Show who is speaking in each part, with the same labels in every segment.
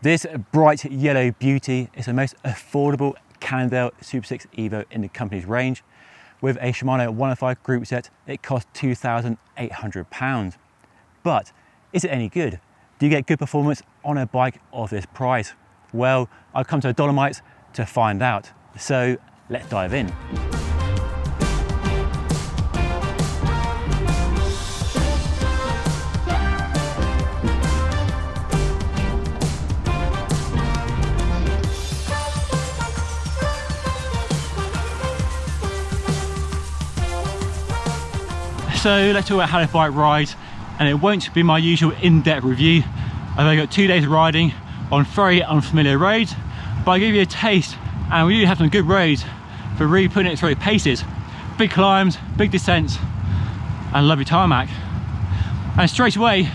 Speaker 1: This bright yellow beauty is the most affordable Cannondale SuperSix Evo in the company's range. With a Shimano 105 group set, it costs £2,800. But is it any good? Do you get good performance on a bike of this price? Well, I've come to the Dolomites to find out. So let's dive in. So let's talk about how this bike rides, and it won't be my usual in-depth review. I've only got 2 days of riding on very unfamiliar roads, but I'll give you a taste, and we do have some good roads for really putting it through paces. Big climbs, big descents, and lovely tarmac. And straight away,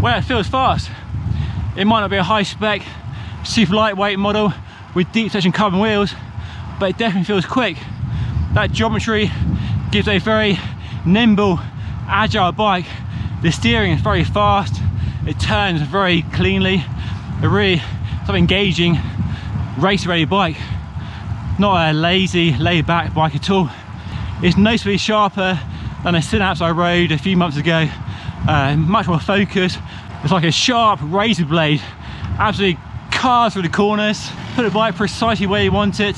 Speaker 1: where it feels fast, it might not be a high spec, super lightweight model with deep section carbon wheels, but it definitely feels quick. That geometry gives a very nimble, agile bike. The steering is very fast, it turns very cleanly, a really sort of engaging, race ready bike. Not a lazy, laid back bike at all. It's noticeably sharper than a synapse I rode a few months ago, much more focused. It's like a sharp razor blade, absolutely carves through the corners, put the bike precisely where you want it.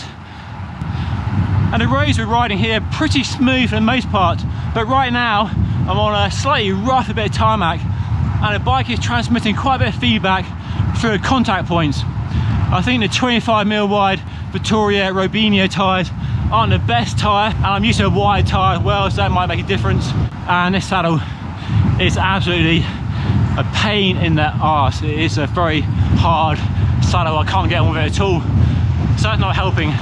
Speaker 1: And the roads we're riding here are pretty smooth for the most part, but right now I'm on a slightly rough bit of tarmac, and the bike is transmitting quite a bit of feedback through contact points. I think the 25mm wide Vittoria Robinho tyres aren't the best tyre, and I'm used to a wide tyre as well, so that might make a difference. And this saddle is absolutely a pain in the arse. It is a very hard saddle, I can't get on with it at all, so that's not helping.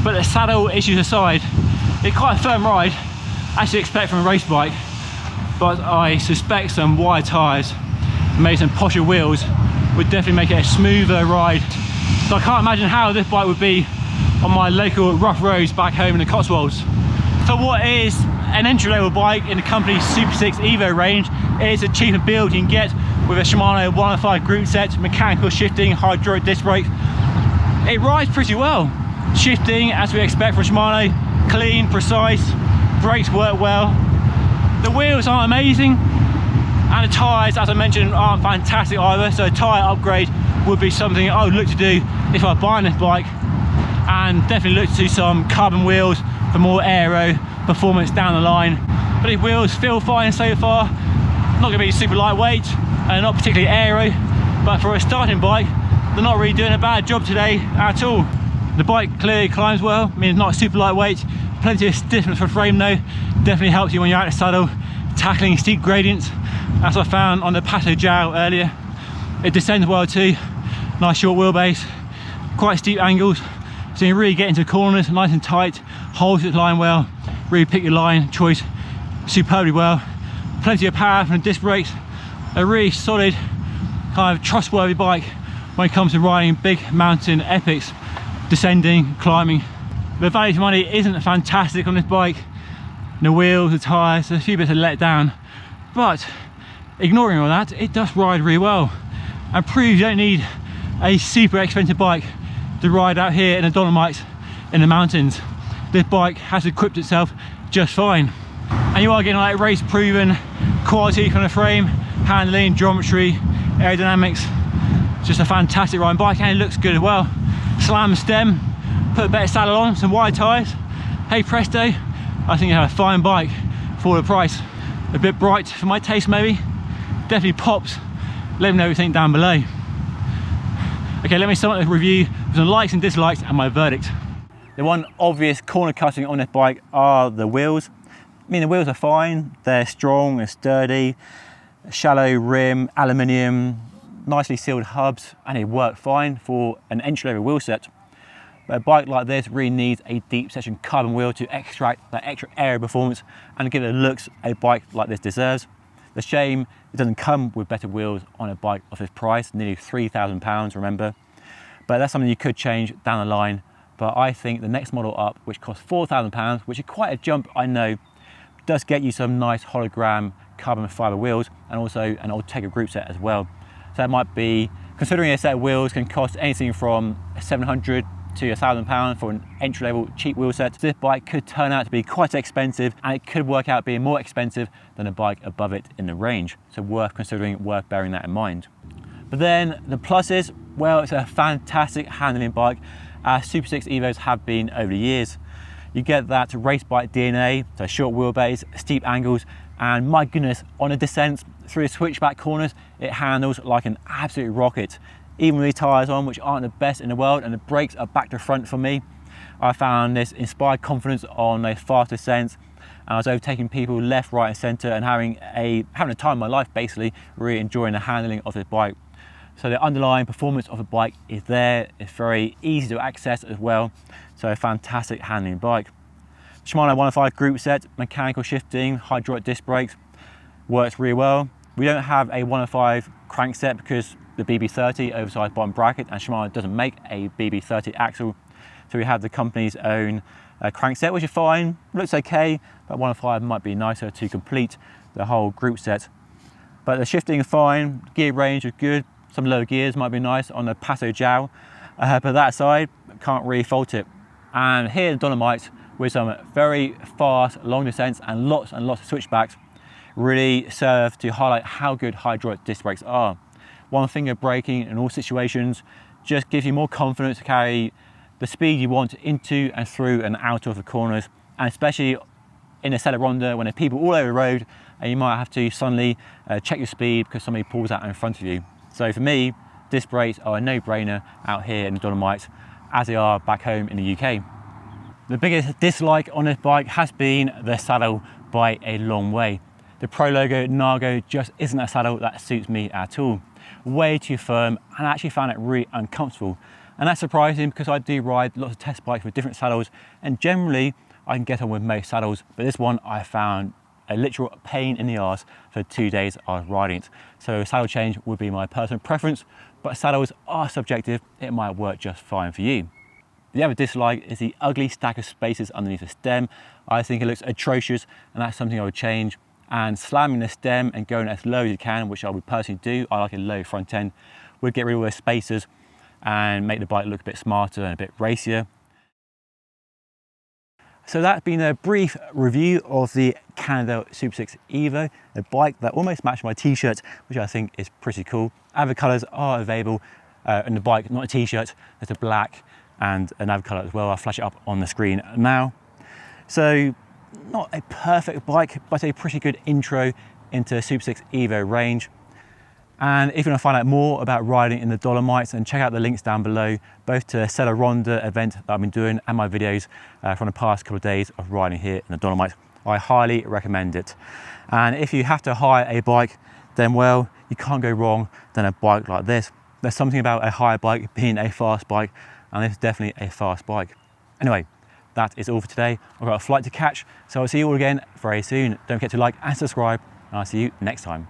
Speaker 1: But the saddle issues aside, it's quite a firm ride, as you expect from a race bike, but I suspect some wide tyres, maybe some posher wheels, would definitely make it a smoother ride. So I can't imagine how this bike would be on my local rough roads back home in the Cotswolds. For what is an entry-level bike in the company's SuperSix Evo range, it is a cheaper build you can get with a Shimano 105 group set, mechanical shifting, hydraulic disc brakes. It rides pretty well. Shifting, as we expect from Shimano, clean, precise, brakes work well. The wheels aren't amazing, and the tyres, as I mentioned, aren't fantastic either, so a tyre upgrade would be something I would look to do if I were buying this bike, and definitely look to do some carbon wheels for more aero performance down the line. But these wheels feel fine so far, not going to be super lightweight and not particularly aero, but for a starting bike they're not really doing a bad job today at all. The bike clearly climbs well. I mean, it's not super lightweight, plenty of stiffness for frame though. Definitely helps you when you're out of the saddle, tackling steep gradients, as I found on the Pato Jow earlier. It descends well too, nice short wheelbase, quite steep angles, so you really get into corners nice and tight, holds its line well, really pick your line choice superbly well. Plenty of power from the disc brakes, a really solid, kind of trustworthy bike when it comes to riding big mountain epics. Descending, climbing. The value for money isn't fantastic on this bike. The wheels, the tyres, a few bits are let down, but ignoring all that, it does ride really well and proves you don't need a super expensive bike to ride out here in the Dolomites in the mountains. This bike has equipped itself just fine, and you are getting like race proven quality from the frame, handling, geometry, aerodynamics. Just a fantastic riding bike, and it looks good as well. Slam stem, put a better saddle on, some wide tyres, hey presto, I think you have a fine bike for the price. A bit bright for my taste maybe, definitely pops. Let me know what you think down below. Okay, let me sum up the review with some likes and dislikes and my verdict. The one obvious corner cutting on this bike are the wheels. I mean, the wheels are fine, they're strong, they're sturdy, shallow rim, aluminium, nicely sealed hubs, and they work fine for an entry-level wheel set. But a bike like this really needs a deep section carbon wheel to extract that extra aero performance and give it the looks a bike like this deserves. The shame it doesn't come with better wheels on a bike of this price, nearly £3,000, remember. But that's something you could change down the line. But I think the next model up, which costs £4,000, which is quite a jump, I know, does get you some nice hologram carbon fibre wheels and also an Ultegra group set as well. So that might be Considering a set of wheels can cost anything from £700 to £1,000 for an entry-level cheap wheel set, this bike could turn out to be quite expensive, and it could work out being more expensive than a bike above it in the range. So worth considering, worth bearing that in mind. But then the pluses, well, it's a fantastic handling bike, as SuperSix Evos have been over the years. You get that race bike DNA, so short wheelbase, steep angles, and my goodness, on a descent through the switchback corners, it handles like an absolute rocket. Even with the tyres on, which aren't the best in the world, and the brakes are back to front for me, I found this inspired confidence on those fast descents, and I was overtaking people left, right and centre, and having a time of my life, basically, really enjoying the handling of this bike. So the underlying performance of the bike is there. It's very easy to access as well, so a fantastic handling bike. Shimano 105 group set, mechanical shifting, hydraulic disc brakes, works really well. We don't have a 105 crank set because the BB30 oversized bottom bracket, and Shimano doesn't make a BB30 axle, so we have the company's own crank set, which is fine, looks okay, but 105 might be nicer to complete the whole group set. But the shifting is fine, gear range is good, some low gears might be nice on the Passo Jow, but that aside, can't really fault it. And here in Dolomites, with some very fast long descents and lots of switchbacks, really serve to highlight how good hydraulic disc brakes are. One finger braking in all situations just gives you more confidence to carry the speed you want into and through and out of the corners, and especially in a Sella Ronda when there are people all over the road and you might have to suddenly check your speed because somebody pulls out in front of you. So for me, disc brakes are a no-brainer out here in the Dolomites, as they are back home in the UK. The biggest dislike on this bike has been the saddle by a long way. The Pro Logo Nago just isn't a saddle that suits me at all. Way too firm, and I actually found it really uncomfortable. And that's surprising because I do ride lots of test bikes with different saddles, and generally I can get on with most saddles, but this one I found a literal pain in the arse for 2 days I was riding it. So a saddle change would be my personal preference, but saddles are subjective, it might work just fine for you. The other dislike is the ugly stack of spacers underneath the stem. I think it looks atrocious, and that's something I would change. And slamming the stem and going as low as you can, which I would personally do, I like a low front end, would get rid of all those spacers and make the bike look a bit smarter and a bit racier. So that's been a brief review of the Cannondale SuperSix Evo, a bike that almost matched my t-shirt, which I think is pretty cool. Other colours are available in the bike, not a t-shirt, there's a black and another colour as well. I'll flash it up on the screen now. So not a perfect bike, but a pretty good intro into SuperSix Evo range. And if you want to find out more about riding in the Dolomites, and check out the links down below, both to the Sella Ronda event that I've been doing and my videos from the past couple of days of riding here in the Dolomites. I highly recommend it. And if you have to hire a bike, then well, you can't go wrong than a bike like this. There's something about a hire bike being a fast bike, and this is definitely a fast bike. Anyway, that is all for today. I've got a flight to catch, so I'll see you all again very soon. Don't forget to like and subscribe, and I'll see you next time.